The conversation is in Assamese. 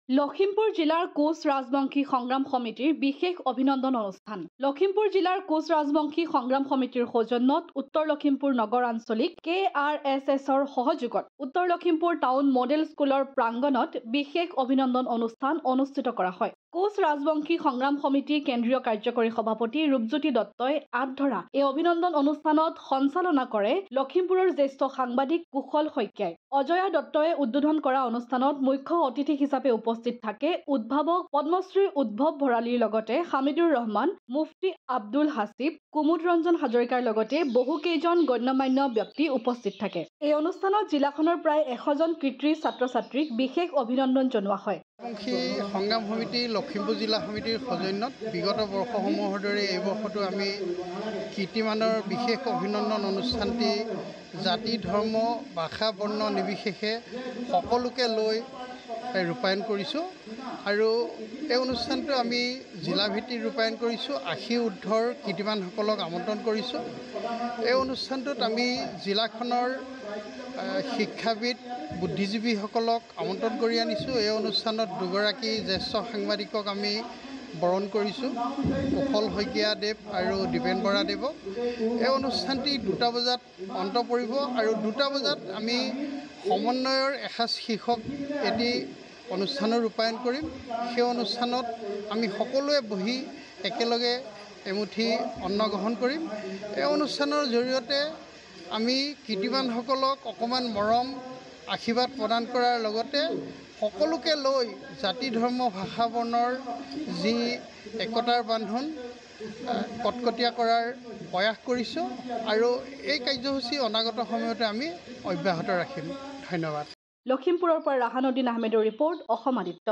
লখিমপুৰ জিলাৰ কোচ ৰাজবংশী সংগ্ৰাম সমিতিৰ বিশেষ অভিনন্দন অনুষ্ঠান। লখিমপুৰ জিলাৰ কোচ ৰাজবংশী সংগ্ৰাম সমিতিৰ সৌজন্যত উত্তৰ লখিমপুৰ নগৰ আঞ্চলিক KRSSৰ সহযোগত উত্তৰ লখিমপুৰ টাউন মডেল স্কুলৰ প্ৰাংগণত বিশেষ অভিনন্দন অনুষ্ঠান অনুষ্ঠিত কৰা হয়। কোচ ৰাজবংশী সংগ্ৰাম সমিতিৰ কেন্দ্ৰীয় কাৰ্যকৰী সভাপতি ৰূপজ্যোতি দত্তই আঁত ধৰা এই অভিনন্দন অনুষ্ঠানত সঞ্চালনা কৰে লখিমপুৰৰ জ্যেষ্ঠ সাংবাদিক কুশল শইকীয়াই। অজয়া দত্তই উদ্বোধন কৰা অনুষ্ঠানত মুখ্য অতিথি হিচাপে উপস্থিত থাকে উদ্ভাৱক পদ্মশ্ৰী উদ্ভৱ ভৰালীৰ লগতে হামিদুৰ ৰহমান, মুফতি আব্দুল হাছিব, কুমুদ ৰঞ্জন হাজৰিকাৰ লগতে বহুকেইজন গণ্যমান্য ব্যক্তি উপস্থিত থাকে। এই অনুষ্ঠানত জিলাখনৰ প্ৰায় 100 জন কৃতি ছাত্ৰ-ছাত্ৰীক বিশেষ অভিনন্দন জনোৱা হয়। ৰাজবংশী সংগ্ৰাম সমিতি লখিমপুৰ জিলা সমিতিৰ সৌজন্যত বিগত বৰ্ষসমূহৰ দৰে এই বৰ্ষতো আমি কীৰ্তিমানৰ বিশেষ অভিনন্দন অনুষ্ঠানটি জাতি ধৰ্ম ভাষা বৰ্ণ নিৰ্বিশেষে সকলোকে লৈ ৰূপায়ণ কৰিছোঁ আৰু এই অনুষ্ঠানটো আমি জিলাভিত্তিক ৰূপায়ণ কৰিছোঁ। 80 ঊৰ্ধৰ কীৰ্তিমানসকলক আমন্ত্ৰণ কৰিছোঁ। এই অনুষ্ঠানটোত আমি জিলাখনৰ শিক্ষাবিদ বুদ্ধিজীৱীসকলক আমন্ত্ৰণ কৰি আনিছোঁ। এই অনুষ্ঠানত দুগৰাকী জ্যেষ্ঠ সাংবাদিকক আমি বৰণ কৰিছোঁ, কুশল শইকীয়াদেৱ আৰু দীপেন বৰাদেৱক। এই অনুষ্ঠানটি 2টা বজাত অন্ত পৰিব আৰু 2টা বজাত আমি সমন্বয়ৰ এসাঁজ শীৰ্ষক এটি অনুষ্ঠানৰ ৰূপায়ণ কৰিম। সেই অনুষ্ঠানত আমি সকলোৱে বহি একেলগে এমুঠি অন্ন গ্ৰহণ কৰিম। এই অনুষ্ঠানৰ জৰিয়তে আমি কীৰ্তিমানসকলক অকণমান মৰম আশীৰ্বাদ প্ৰদান কৰাৰ লগতে সকলোকে লৈ জাতি ধৰ্ম ভাষা বৰ্ণৰ যি একতাৰ বান্ধোন কটকটীয়া কৰাৰ প্ৰয়াস কৰিছোঁ আৰু এই কাৰ্যসূচী অনাগত সময়তে আমি অব্যাহত ৰাখিম। ধন্যবাদ। লখিমপুৰৰ পৰা ৰাহানুদ্দিন আহমেদৰ ৰিপৰ্ট, অসম আদিত্য।